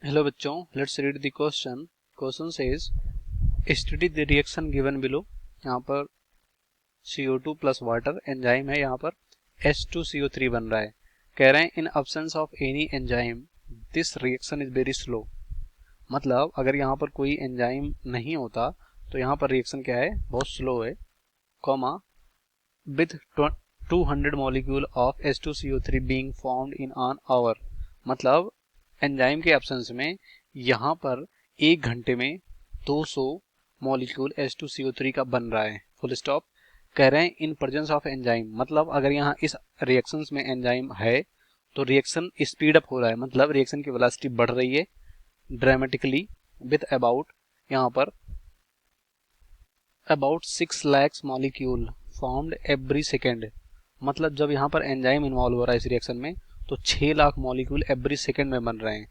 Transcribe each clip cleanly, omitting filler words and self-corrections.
Hello बच्चों, let's read the question. Question says study the reaction given below. यहाँ पर CO2 plus water enzyme है, यहाँ पर H2CO3 बन रहा है। कह रहे हैं इन absence of any enzyme this reaction is very slow. मतलब अगर यहाँ पर कोई एंजाइम नहीं होता तो यहाँ पर रिएक्शन क्या है, बहुत स्लो है। Comma with 200 molecule of H2CO3 being formed in an hour. मतलब एंजाइम के एब्सेंस में यहाँ पर एक घंटे में 200 मॉलिक्यूल H2CO3 का बन रहा है। Full stop. कह रहे हैं इन प्रेजेंस ऑफ एंजाइम, मतलब अगर यहाँ इस रिएक्शंस में एंजाइम है तो रिएक्शन स्पीड अप हो रहा है, मतलब रिएक्शन की वेलोसिटी बढ़ रही है ड्रामेटिकली विथ यहाँ पर about 6 lakhs molecule formed every second. मतलब जब यहाँ पर एंजाइम इन्वॉल्व हो रहा है इस रिएक्शन में तो 6 लाख मॉलिक्यूल एवरी सेकेंड में बन रहे हैं।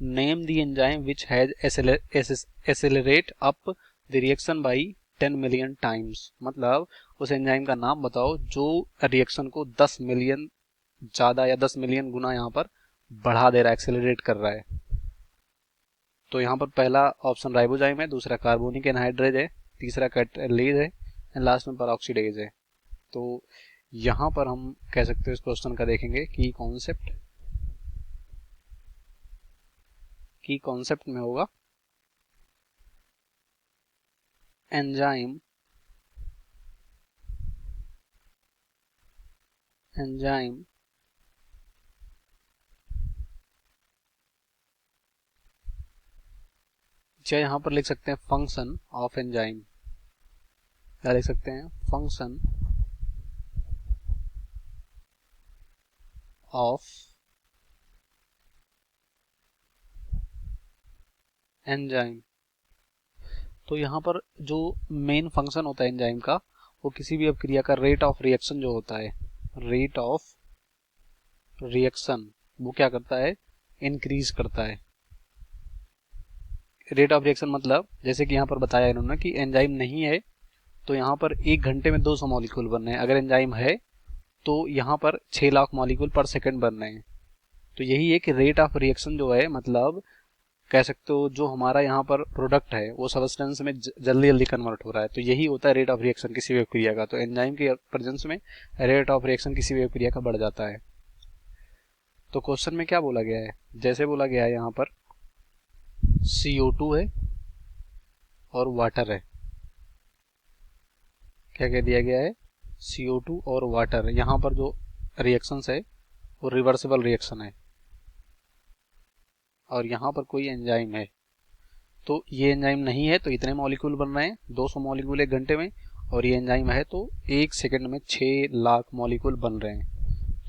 Name the enzyme which has accelerate up the reaction by 10 million times. मतलब उस एंजाइम का नाम बताओ जो रिएक्शन को 10 मिलियन ज्यादा या 10 मिलियन गुना यहाँ पर बढ़ा दे रहा है, एक्सेलरेट कर रहा है। तो यहाँ पर पहला ऑप्शन राइबोजाइम है, दूसरा कार्बोनिक एनहाइड्रेज है, तीसरा कैटालेज है एंड लास्ट में पेरोक्सीडेज है। तो यहाँ पर हम कह सकते हैं इस क्वेश्चन का देखेंगे की कॉन्सेप्ट में होगा एंजाइम या यहाँ पर लिख सकते हैं फंक्शन ऑफ एंजाइम। क्या लिख सकते हैं, फंक्शन ऑफ एंजाइम। तो यहाँ पर जो मेन फंक्शन होता है एंजाइम का, वो किसी भी अपक्रिया का रेट ऑफ रिएक्शन जो होता है, रेट ऑफ रिएक्शन वो क्या करता है, इंक्रीज करता है। रेट ऑफ रिएक्शन मतलब जैसे कि यहाँ पर बताया इन्होंने कि एंजाइम नहीं है तो यहाँ पर एक घंटे में 200 मॉलिक्यूल बन रहे हैं, अगर एंजाइम है तो यहाँ पर 6 लाख मॉलिक्यूल पर सेकंड बन रहे हैं। तो यही है कि रेट ऑफ रिएक्शन जो है, मतलब कह सकते हो जो हमारा यहाँ पर प्रोडक्ट है वो सबस्टेंस में जल्दी जल्दी कन्वर्ट हो रहा है। तो यही होता है रेट ऑफ रिएक्शन किसी भी क्रिया का। तो एंजाइम के प्रेजेंस में रेट ऑफ रिएक्शन किसी भी क्रिया का बढ़ जाता है। तो क्वेश्चन में क्या बोला गया है, जैसे बोला गया है यहाँ पर CO2 है और वाटर है। क्या कह दिया गया है, CO2 और वाटर। यहाँ पर जो रिएक्शंस है वो रिवर्सिबल रिएक्शन है और यहाँ पर कोई एंजाइम है। तो ये एंजाइम नहीं है तो इतने मॉलिक्यूल बन रहे हैं 200 मॉलिक्यूल एक घंटे में, और ये एंजाइम है तो एक सेकंड में 6 लाख मॉलिक्यूल बन रहे हैं।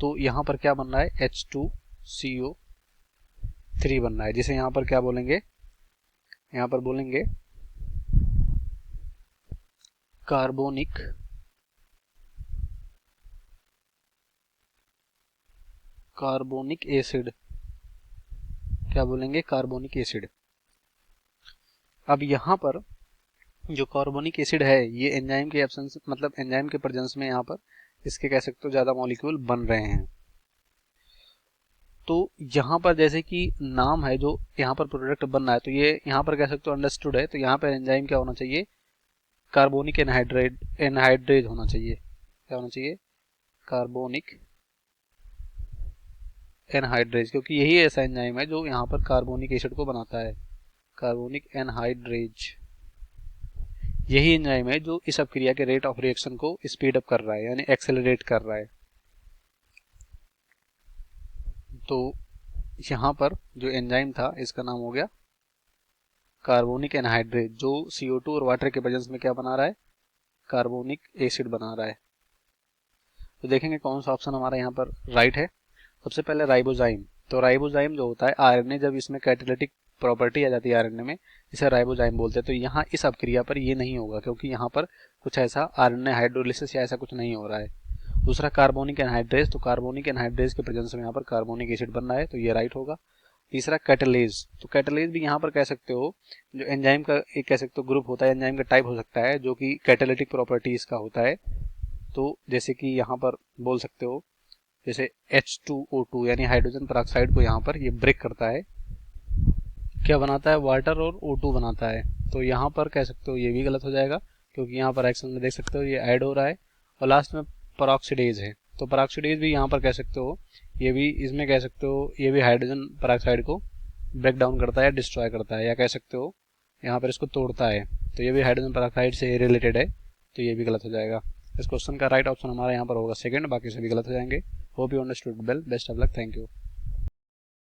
तो यहाँ पर क्या बन रहा है, H2CO3 बन रहा है, जिसे यहाँ पर क्या बोलेंगे, यहाँ पर बोलेंगे कार्बोनिक एसिड। क्या बोलेंगे, कार्बोनिक एसिड। अब यहाँ पर जो कार्बोनिक एसिड है ये एंजाइम के एब्सेंस, मतलब एंजाइम के प्रेजेंस में यहाँ पर इसके कह सकते हो ज्यादा मॉलिक्यूल बन रहे हैं। तो यहाँ पर जैसे कि नाम है जो यहाँ पर प्रोडक्ट बन रहा है तो ये यहाँ पर कह सकते हो अंडरस्टूड है। तो यहाँ पर एंजाइम क्या होना चाहिए, कार्बोनिक एनहाइड्रेज होना चाहिए। क्या होना चाहिए, कार्बोनिक एनहाइड्रेज, क्योंकि यही ऐसा एंजाइम है जो यहाँ पर कार्बोनिक एसिड को बनाता है। कार्बोनिक एनहाइड्रेज यही एंजाइम है जो इस अपक्रिया के रेट ऑफ रिएक्शन को स्पीड अप कर रहा है, यानी एक्सेलरेट कर रहा है। तो यहाँ पर जो एंजाइम था इसका नाम हो गया कार्बोनिक एनहाइड्रेज, जो CO2 और वाटर के प्रेजेंस में क्या बना रहा है, कार्बोनिक एसिड बना रहा है। तो देखेंगे कौन सा ऑप्शन हमारा यहाँ पर राइट है। सबसे पहले राइबोजाइम। तो राइबोजाइम जो होता है आरएनए, जब इसमें कैटालिटिक प्रॉपर्टी आ जाती है आरएनए में, इसे राइबोजाइम बोलते हैं। तो यहाँ इस अपक्रिया पर ये नहीं होगा क्योंकि यहाँ पर कुछ ऐसा आरएनए हाइड्रोलिसिस या ऐसा कुछ नहीं हो रहा है। दूसरा कार्बोनिक एनहाइड्रेज, तो कार्बोनिक एनहाइड्रेज के प्रेजेंस में यहाँ पर कार्बोनिक एसिड बन रहा है, तो ये राइट होगा। तीसरा कैटालेज, तो कैटालेज भी यहाँ पर कह सकते हो जो एंजाइम का एक कह सकते हो ग्रुप होता है, एंजाइम का टाइप हो सकता है जो कि कैटालिटिक प्रॉपर्टीज का होता है। तो जैसे कि यहाँ पर बोल सकते हो जैसे H2O2 यानी हाइड्रोजन पेरोक्साइड को यहाँ पर ये ब्रेक करता है क्या बनाता है, वाटर और O2 बनाता है। तो यहाँ पर कह सकते हो ये भी गलत हो जाएगा, क्योंकि यहाँ पर एक्शन में देख सकते हो ये ऐड हो रहा है। और लास्ट में परऑक्सीडेज है, तो परऑक्सीडेज भी यहाँ पर कह सकते हो, ये भी इसमें कह सकते हो ये भी हाइड्रोजन परऑक्साइड को ब्रेक डाउन करता है, डिस्ट्रॉय करता है, या कह सकते हो यहाँ पर इसको तोड़ता है। तो ये भी हाइड्रोजन परऑक्साइड से रिलेटेड है, तो ये भी गलत हो जाएगा। इस क्वेश्चन का राइट ऑप्शन हमारा यहाँ पर होगा सेकंड, बाकी सभी गलत हो जाएंगे। Hope you understood well, best of luck, thank you.